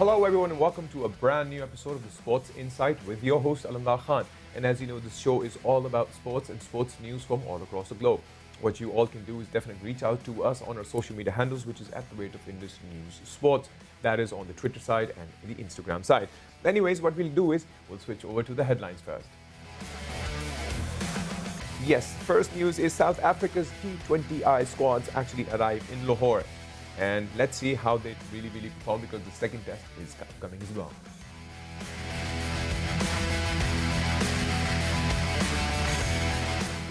Hello, everyone, and welcome to a brand new episode of the Sports Insight with your host, Alamdar Khan. And as you know, this show is all about sports and sports news from all across the globe. What you all can do is definitely reach out to us on our social media handles, which is at the rate of Indus News Sports. That is on the Twitter side and the Instagram side. Anyways, what we'll do is we'll switch over to the headlines first. Yes, first news is South Africa's T20I squads actually arrived in Lahore. And let's see how they really perform because the second test is coming as well.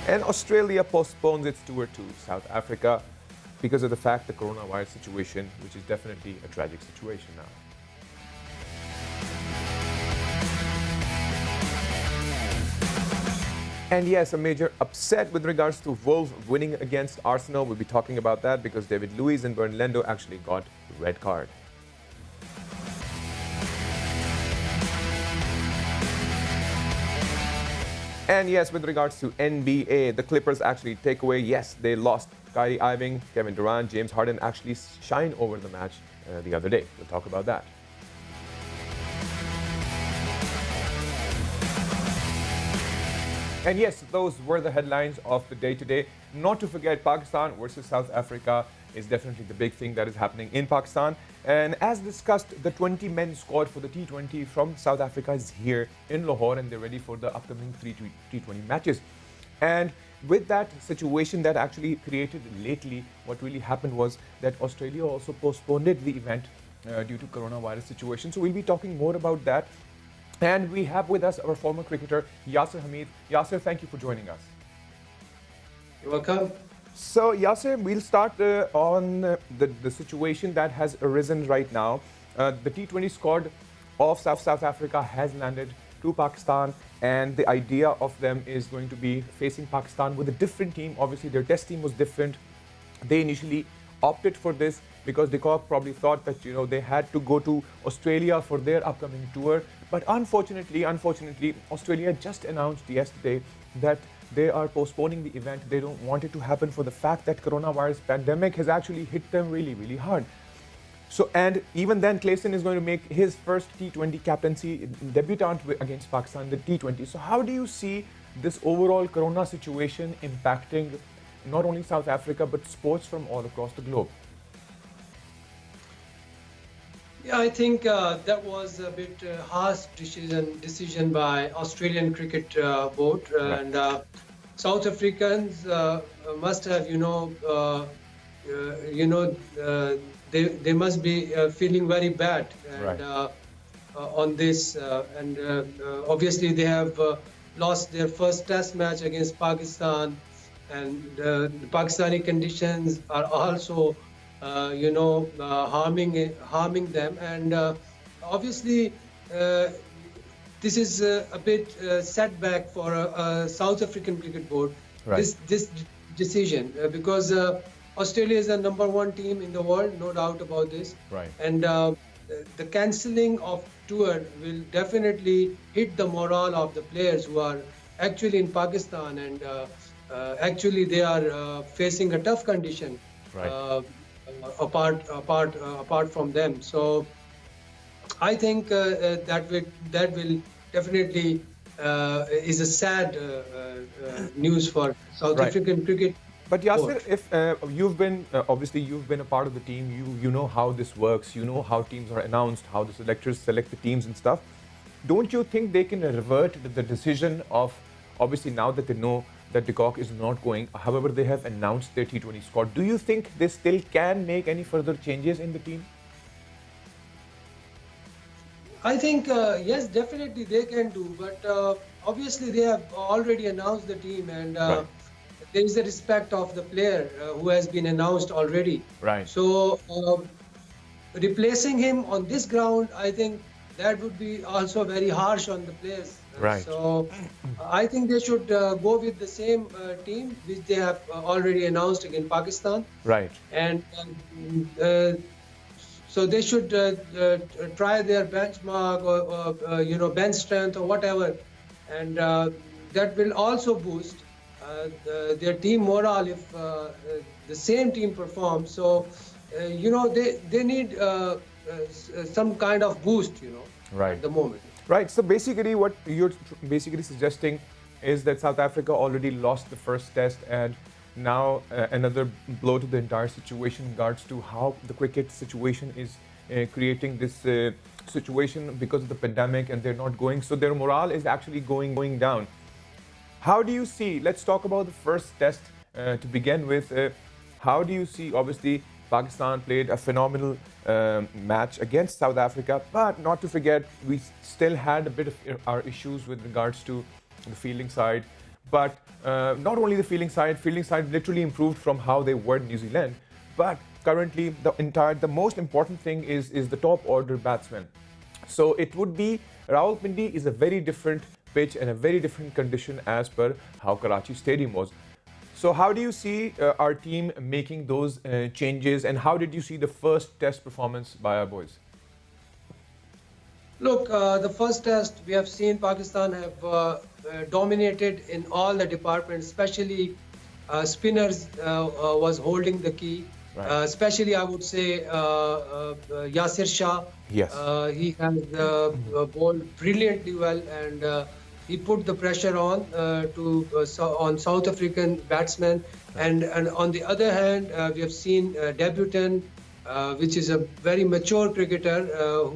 And Australia postpones its tour to South Africa because of the fact the coronavirus situation, which is definitely a tragic situation now. And yes, a major upset with regards to Wolves winning against Arsenal. We'll be talking about that because David Luiz and Bernd Leno actually got the red card. And yes, with regards to NBA, the Clippers actually take away, yes, they lost Kyrie Irving, Kevin Durant, James Harden actually shine over the match the other day. We'll talk about that. And yes, those were the headlines of the day today. Not to forget, Pakistan versus South Africa is definitely the big thing that is happening in Pakistan. And as discussed, the 20-men squad for the T20 from South Africa is here in Lahore and they're ready for the upcoming three T20 matches. And with that situation that actually created lately, what really happened was that Australia also postponed the event due to coronavirus situation. So we'll be talking more about that. And we have with us our former cricketer, Yasir Hamid. Yasir, thank you for joining us. You're welcome. So, Yasir, we'll start on the situation that has arisen right now. The T20 squad of South Africa has landed to Pakistan, and the idea of them is going to be facing Pakistan with a different team. Obviously, their test team was different. They initially opted for this because De Kock probably thought that they had to go to Australia for their upcoming tour. But unfortunately, Australia just announced yesterday that they are postponing the event. They don't want it to happen for the fact that coronavirus pandemic has actually hit them really hard. So, and even then, Clayson is going to make his first T20 captaincy debutant against Pakistan, the T20. So how do you see this overall corona situation impacting not only South Africa, but sports from all across the globe? Yeah, I think that was a bit harsh decision by Australian Cricket Board, Right. and South Africans must have, they must be feeling very bad and Right. on this, and obviously they have lost their first Test match against Pakistan, and the Pakistani conditions are also harming them, and obviously this is a bit setback for South African Cricket Board. Right. This decision because Australia is the #1 team in the world, no doubt about this. Right. And the cancelling of tour will definitely hit the morale of the players who are actually in Pakistan, and actually they are facing a tough condition. Right. Apart from them. So I think that will definitely is a sad news for South Right. African cricket. But Yasir, Board. if you've been obviously you've been a part of the team, you know how this works, you know how teams are announced, how the selectors select the teams and stuff. Don't you think they can revert the decision of obviously now that they know that De Kock is not going? However, they have announced their T20 squad. Do you think they still can make any further changes in the team? I think yes, definitely they can do, but obviously they have already announced the team, and Right. there is a respect of the player who has been announced already. Right. So replacing him on this ground, I think that would be also very harsh on the players. Right. So I think they should go with the same team which they have already announced against Pakistan, Right. and so they should try their benchmark or bench strength or whatever, and that will also boost their team morale if the same team performs. So they need some kind of boost, Right. at the moment. Right. So basically, what you're basically suggesting is that South Africa already lost the first test, and now another blow to the entire situation in regards to how the cricket situation is creating this situation because of the pandemic, and they're not going. So their morale is actually going down. How do you see? Let's talk about the first test to begin with. How do you see? Obviously, Pakistan played a phenomenal match against South Africa, but not to forget, we still had a bit of our issues with regards to the fielding side. But not only the fielding side literally improved from how they were in New Zealand. But currently, the most important thing is the top order batsmen. So it would be Rawalpindi is a very different pitch and a very different condition as per how Karachi Stadium was. So how do you see our team making those changes, and how did you see the first test performance by our boys? Look, the first test we have seen Pakistan have dominated in all the departments, especially spinners was holding the key. Right. Especially, I would say Yasir Shah. Yes. He has bowled brilliantly well, and he put the pressure on on South African batsmen. And on the other hand, we have seen debutant, which is a very mature cricketer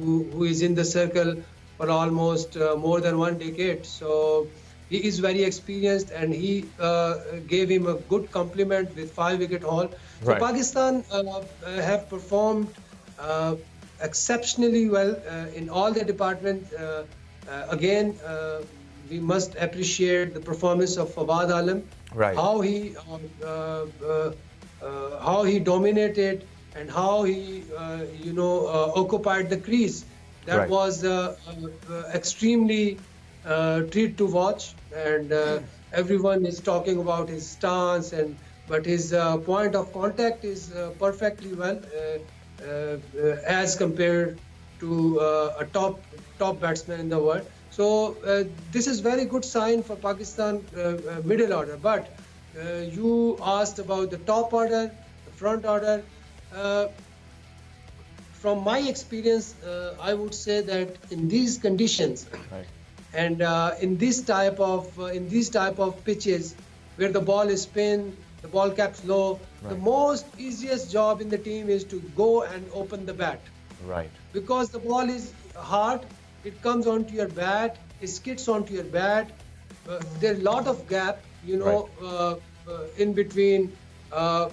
who is in the circle for almost more than 1 decade. So he is very experienced, and he gave him a good compliment with 5-wicket haul. So Right. Pakistan have performed exceptionally well in all the departments. Again, we must appreciate the performance of Fawad Alam, Right. how he dominated and how he occupied the crease. That Right. was extremely treat to watch, and everyone is talking about his stance, but his point of contact is perfectly well as compared to a top batsman in the world. So this is very good sign for Pakistan middle order. But you asked about the top order, the front order. From my experience, I would say that in these conditions, Right. and in this type of pitches where the ball is spin, the ball caps low, the Right. most easiest job in the team is to go and open the bat, Right. because the ball is hard, it comes onto your bat, it skids onto your bat. There's a lot of gap, in between,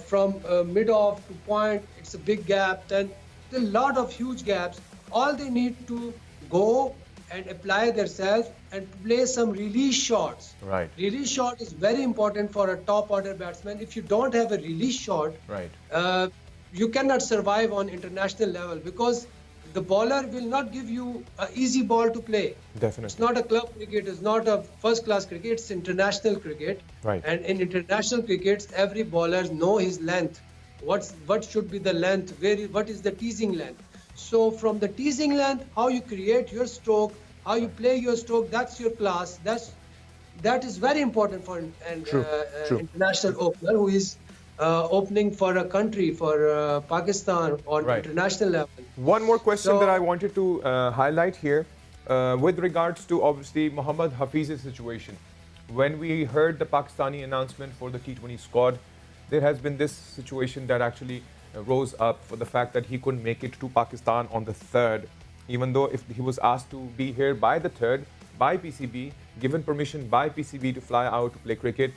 from mid-off to point. It's a big gap. Then there are a lot of huge gaps. All they need to go and apply themselves and play some release shots. Right. Release shot is very important for a top order batsman. If you don't have a release shot, Right. you cannot survive on international level, because the bowler will not give you an easy ball to play. Definitely. It's not a club cricket, it's not a first class cricket, it's international cricket. Right. And in international crickets, every bowler know his length. What should be the length? What is the teasing length? So from the teasing length, how you create your stroke, how you play your stroke, that's your class. That is very important for an True. international opener who is opening for a country, for Pakistan on Right. international level. One more question So- that I wanted to highlight here with regards to obviously Mohammad Hafiz's situation. When we heard the Pakistani announcement for the T20 squad, there has been this situation that actually rose up for the fact that he couldn't make it to Pakistan on the 3rd, even though if he was asked to be here by the 3rd by PCB, given permission by PCB to fly out to play cricket.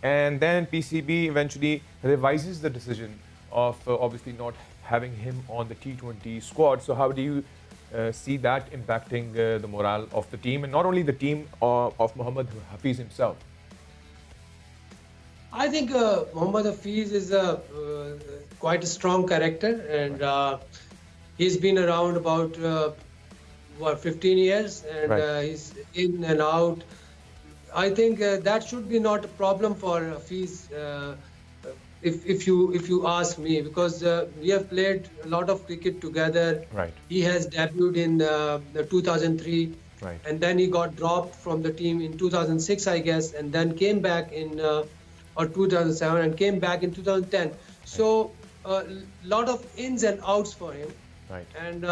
And then PCB eventually revises the decision of obviously not having him on the T20 squad. So how do you see that impacting the morale of the team, and not only the team of Mohammad Hafiz himself? I think Mohammad Hafiz is quite a strong character, and he's been around about 15 years, and Right. he's in and out. I think that should be not a problem for Hafiz, if you ask me, because we have played a lot of cricket together. Right. He has debuted in the 2003. Right. And then he got dropped from the team in 2006, I guess, and then came back in or 2007 and came back in 2010. So a lot of ins and outs for him. Right. And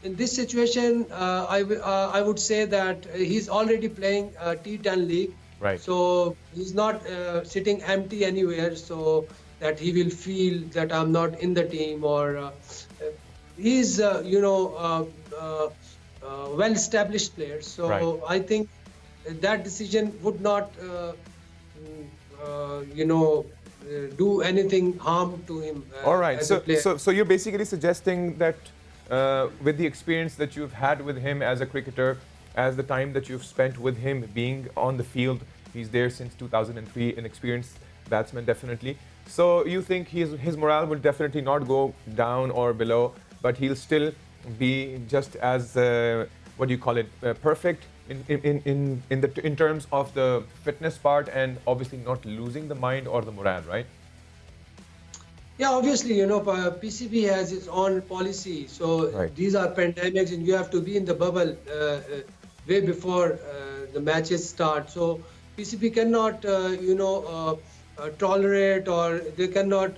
in this situation, I would say that he's already playing T10 league, Right. so he's not sitting empty anywhere. So that he will feel that I'm not in the team, or he's well-established player. Right. So I think that decision would not mm, you know do anything harm to him All right. as a So, player. so, so you're basically suggesting that with the experience that you've had with him as a cricketer, as the time that you've spent with him being on the field, he's there since 2003, an experienced batsman, definitely. So you think his morale will definitely not go down or below, but he'll still be just as what do you call it, perfect in terms of the fitness part, and obviously not losing the mind or the morale, right? Yeah, obviously, PCB has its own policy. So Right. these are pandemics, and you have to be in the bubble way before the matches start. So PCB cannot, tolerate, or they cannot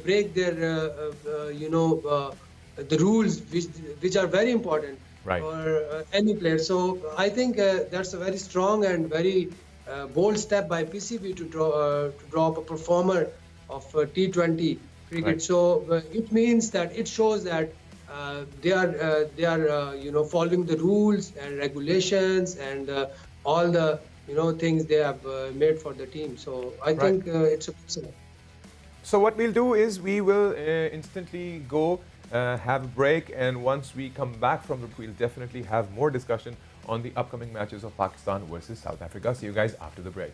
break their, the rules which are very important Right. for any player. So I think that's a very strong and very bold step by PCB to drop a performer of T20 Right. cricket. So it means that it shows that they are following the rules and regulations and all the things they have made for the team. So I Right. think it's a good sign. So what we'll do is we will instantly go have a break, and once we come back from it, we'll definitely have more discussion on the upcoming matches of Pakistan versus South Africa. See you guys after the break.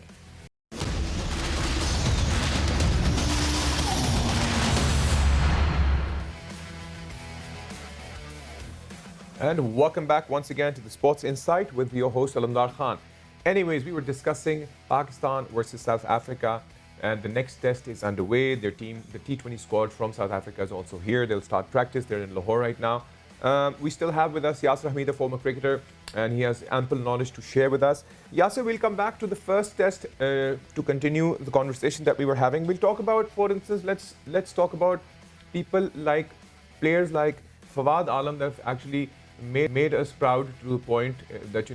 And welcome back once again to the Sports Insight with your host Alamdar Khan. Anyways, we were discussing Pakistan versus South Africa, and the next test is underway. Their team, the T20 squad from South Africa, is also here. They'll start practice. They're in Lahore right now. We still have with us Yasser Hamid, a former cricketer, and he has ample knowledge to share with us. Yasser, we'll come back to the first test to continue the conversation that we were having. We'll talk about, for instance, let's talk about people like players like Fawad Alam that have actually made us proud to the point that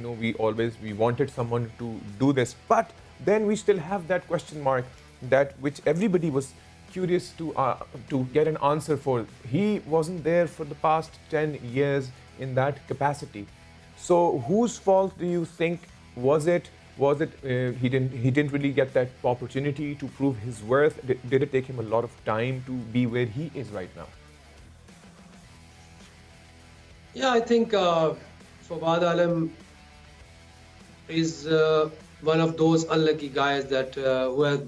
we wanted someone to do this, but then we still have that question mark that which everybody was curious to get an answer for. He wasn't there for the past 10 years in that capacity. So whose fault do you think was it? Was it he didn't really get that opportunity to prove his worth? Did it take him a lot of time to be where he is right now? Yeah, I think Fawad Alam is one of those unlucky guys that who have.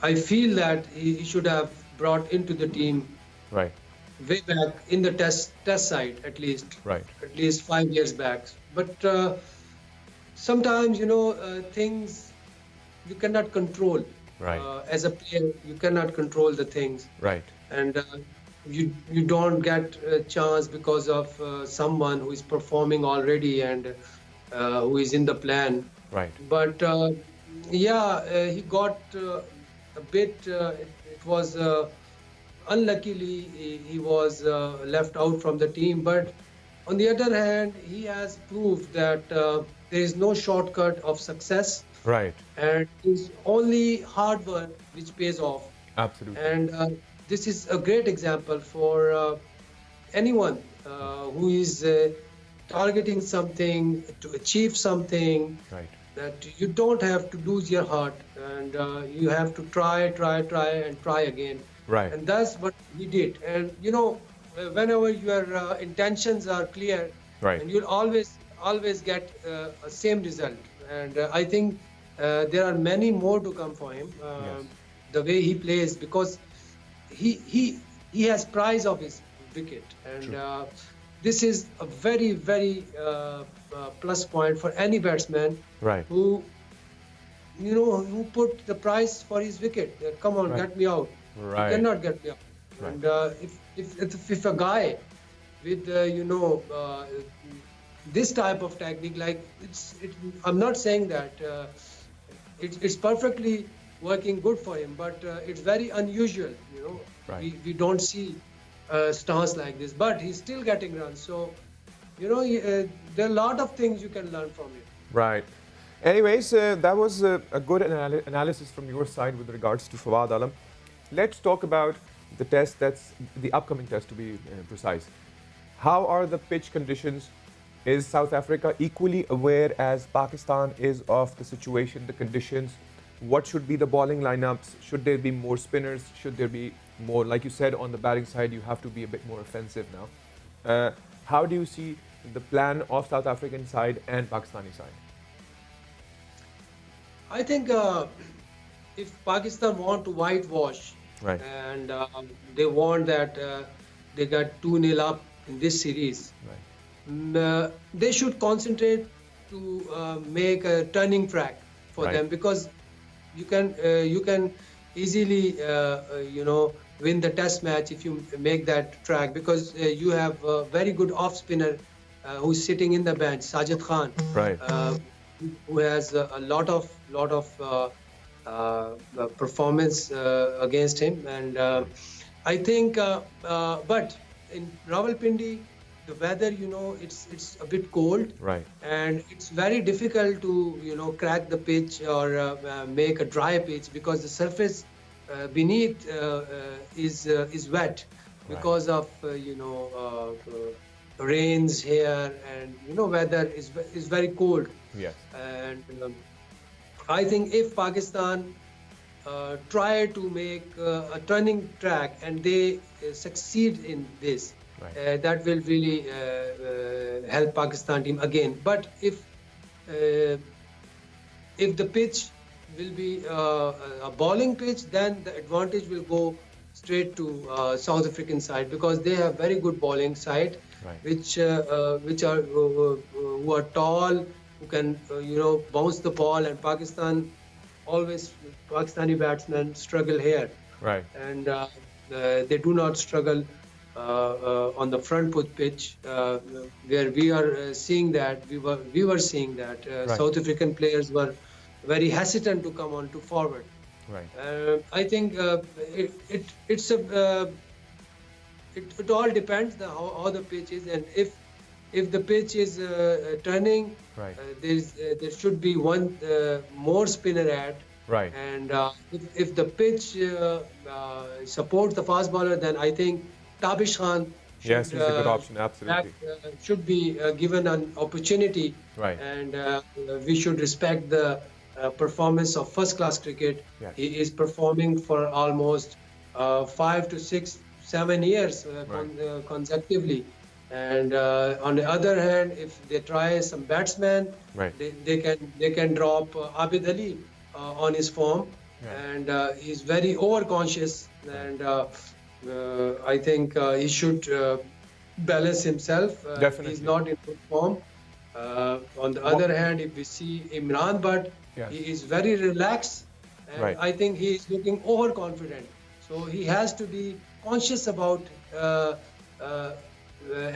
I feel that he should have brought into the team Right. way back in the test side, Right. at least 5 years back. But sometimes things you cannot control. Right. As a player, you cannot control the things, Right. and you don't get a chance because of someone who is performing already and who is in the plan. Right. But he got a bit. It was unluckily he was left out from the team. But on the other hand, he has proved that there is no shortcut of success, Right. and it's only hard work which pays off. Absolutely. And this is a great example for anyone who is targeting something to achieve something, Right. that you don't have to lose your heart, and you have to try and try again. Right. And that's what he did. And whenever your intentions are clear, Right. and you'll always get a same result. And I think there are many more to come for him. Yes. The way he plays, because he has prize of his wicket, and this is a very plus point for any batsman Right. who put the price for his wicket. Come on, Right. get me out. Right. You cannot get me out. Right. And if a guy with this type of technique, like I'm not saying that it's perfectly working good for him, but it's very unusual. Right. We don't see stance like this, but he's still getting runs. So, there are a lot of things you can learn from him. Right. Anyways, that was a good analysis from your side with regards to Fawad Alam. Let's talk about the test that's the upcoming test, to be precise. How are the pitch conditions? Is South Africa equally aware as Pakistan is of the situation, the conditions? What should be the bowling lineups? Should there be more spinners? Should there be more, like you said, on the batting side, you have to be a bit more offensive now. How do you see the plan of South African side and Pakistani side? I think if Pakistan want to whitewash Right. and they want that they got 2-0 up in this series, Right. they should concentrate to make a turning track for Right. them, because you can easily win the test match if you make that track, because you have a very good off spinner who's sitting in the bench, Sajid Khan, Right. who has a lot of performance against him, and I think but in Rawalpindi the weather, it's a bit cold, Right. and it's very difficult to crack the pitch or make a dry pitch, because the surface beneath is wet Right. because of rains here, and weather is very cold. Yes. And I think if Pakistan try to make a turning track and they succeed in this, Right. that will really help Pakistan team again. But if the pitch will be a bowling pitch, then the advantage will go straight to South African side, because they have very good bowling side, Right. which are who are tall, who can bounce the ball, and Pakistani batsmen struggle here, Right. and they do not struggle on the front foot pitch, where we are seeing that we were seeing that Right. South African players were very hesitant to come on to forward. Right. I think it's a it all depends how the pitch is, and if the pitch is turning, Right. there should be one more spinner at. Right. And if the pitch supports the fast bowler, then I think Tabish Khan Yes, should he's a good option. Absolutely. should be given an opportunity, Right. and we should respect the performance of first class cricket. Yes. He is performing for almost 5 to 6, 7 years Right. consecutively. And on the other hand, if they try some batsmen, Right. they can drop Abid Ali on his form, Yeah. and he's very overconscious, and I think he should balance himself. Definitely. He's not in good form. On the other hand, if we see Imran Butt, Yes. he is very relaxed, and Right. I think he is looking overconfident. So he has to be conscious about,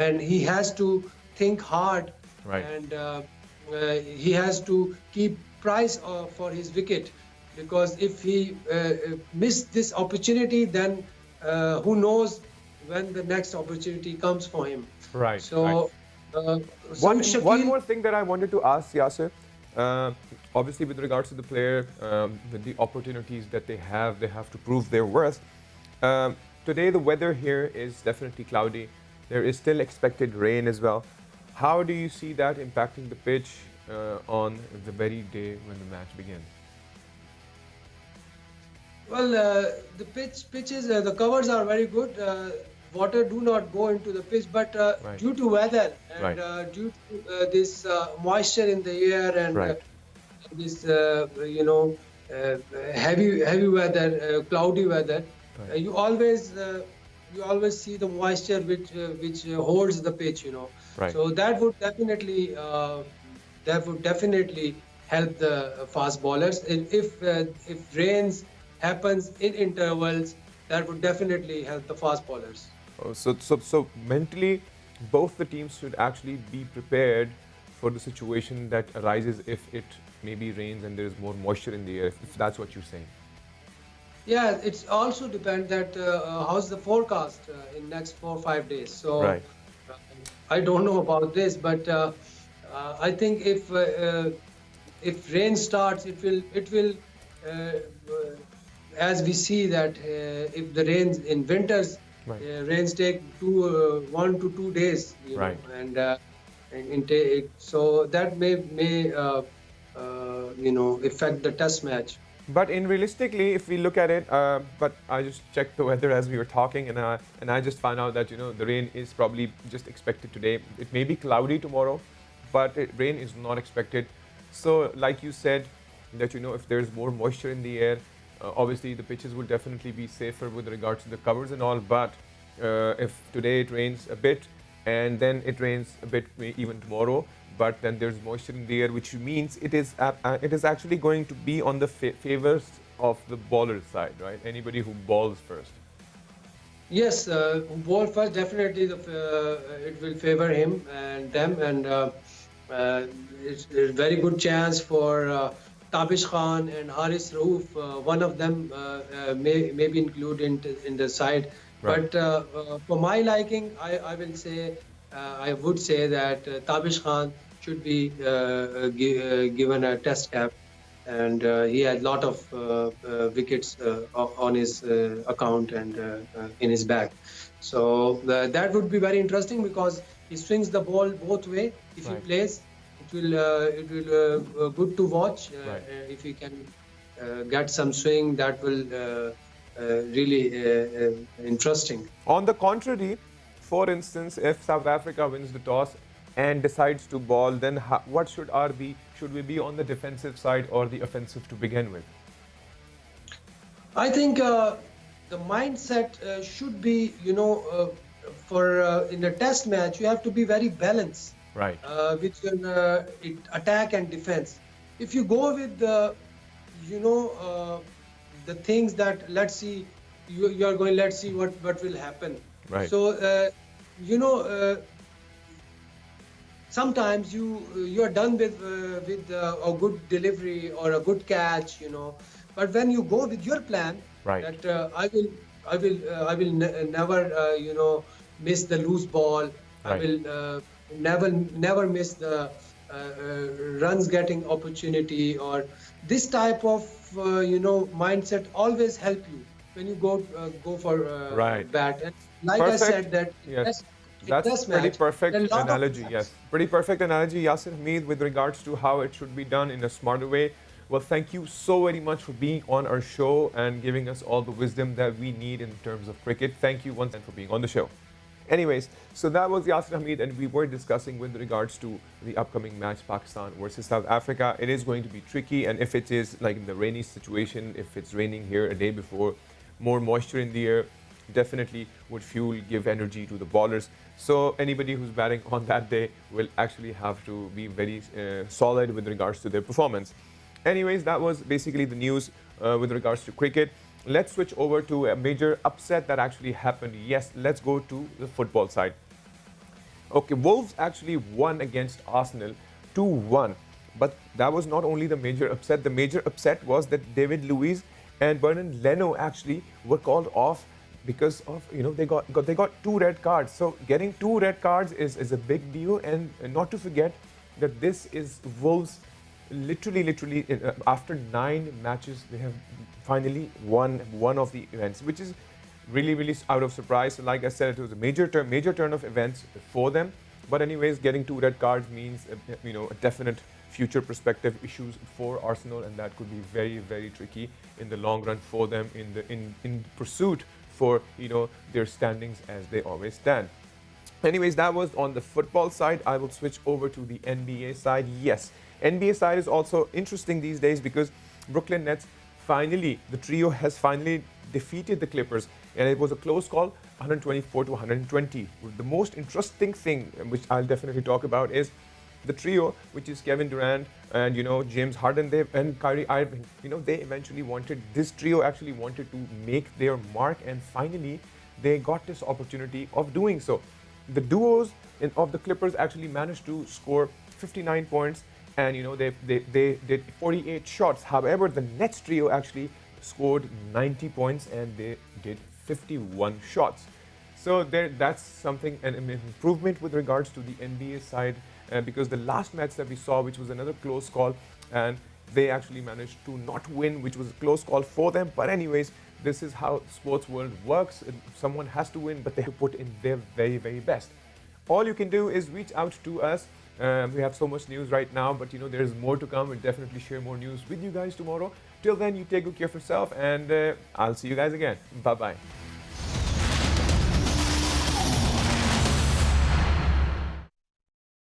and he has to think hard, Right. and he has to keep price for his wicket, because if he missed this opportunity, then who knows when the next opportunity comes for him. Right. So, One Shakil, more thing that I wanted to ask Yasir, obviously with regards to the player, with the opportunities that they have to prove their worth. Today the weather here is definitely cloudy. There is still expected rain as well. How do you see that impacting the pitch on the very day when the match begins? well, the pitches, the covers are very good. Water do not go into the pitch, but Right. due to weather and Right. Due to this moisture in the air, and Right. this heavy weather, cloudy weather, Right. you always see the moisture which holds the pitch. Right. So that would definitely help the fast bowlers. And if rains happens in intervals, that would definitely help the fast bowlers. Oh, so mentally, both the teams should actually be prepared for the situation that arises if it maybe rains and there is more moisture in the air, if that's what you're saying. Yeah, it's also depend that how's the forecast in next 4 or 5 days. Right. So uh, I don't know about this, but I think if rain starts, it will uh, uh, as we see that if the rains in winters, Right. rains take 1 to 2 days, Right. so that may affect the test match. But in realistically, if we look at it, but I just checked the weather as we were talking, and I just found out that the rain is probably just expected today. It may be cloudy tomorrow, but rain is not expected. So, like you said, that if there's more moisture in the air, obviously the pitches will definitely be safer with regards to the covers and all. But if today it rains a bit, and then it rains a bit even tomorrow, but then there's moisture in the air, which means it is actually going to be on the favors of the bowler side, right? Anybody who balls first. Yes, ball first definitely it will favor him and them, and uh, it's a very good chance for Tabish Khan and Haris Rauf. One of them may be included in the side, Right. but for my liking, I would say that Tabish Khan should be given a test cap, and he had a lot of wickets on his account and in his bag. So that would be very interesting because he swings the ball both way. If he Right. plays, it will good to watch. Right. If he can get some swing, that will really interesting. On the contrary, for instance, if South Africa wins the toss and decides to ball, then what should our be? Should we be on the defensive side or the offensive to begin with? I think the mindset should be, for in a test match, you have to be very balanced Right. with your attack and defense. If you go with you know, the things that let's see, you are going, let's see what will happen. Right. So, you know, sometimes you're done with a good delivery or a good catch, but when you go with your plan Right. that I will never miss the loose ball. I Right. will never miss the runs getting opportunity, or this type of mindset always help you when you go for Right. bat. And like I Perfect. said, that Yes. in That's test pretty match, there perfect are a lot of analogy. Yes. gaps. Pretty perfect analogy, Yasir Hamid, with regards to how it should be done in a smarter way. Well, thank you so very much for being on our show and giving us all the wisdom that we need in terms of cricket. Thank you once again for being on the show. Anyways, so that was Yasir Hamid, and we were discussing with regards to the upcoming match, Pakistan versus South Africa. It is going to be tricky, and if it is like in the rainy situation, if it's raining here a day before, more moisture in the air, definitely would give energy to the bowlers. So anybody who's batting on that day will actually have to be very solid with regards to their performance. Anyways, that was basically the news with regards to cricket. Let's switch over to a major upset that actually happened. Yes, let's go to the football side. Okay, Wolves actually won against Arsenal 2-1. But that was not only the major upset. The major upset was that David Luiz and Bernard Leno actually were called off because of they got two red cards. So getting two red cards is a big deal, and not to forget that this is Wolves literally after 9 matches they have finally won one of the events, which is really out of surprise. So like I said, it was a major turn of events for them. But anyways, getting two red cards means a definite future perspective issues for Arsenal, and that could be very tricky in the long run for them in pursuit for their standings as they always stand. Anyways, that was on the football side. I will switch over to the NBA side. Yes, NBA side is also interesting these days because Brooklyn Nets the trio has finally defeated the Clippers, and it was a close call, 124 to 120. The most interesting thing, which I'll definitely talk about, is the trio, which is Kevin Durant and James Harden, and Kyrie Irving. They eventually wanted this trio actually wanted to make their mark, and finally they got this opportunity of doing so. The duos of the Clippers actually managed to score 59 points, and they did 48 shots. However, the Nets trio actually scored 90 points and they did 51 shots. So that's something, an improvement with regards to the NBA side, because the last match that we saw, which was another close call, and they actually managed to not win, which was a close call for them. But anyways, this is how sports world works. Someone has to win, but they have to put in their very, very best. All you can do is reach out to us. We have so much news right now, but there's more to come. We'll definitely share more news with you guys tomorrow. Till then, you take good care of yourself, and I'll see you guys again. Bye bye.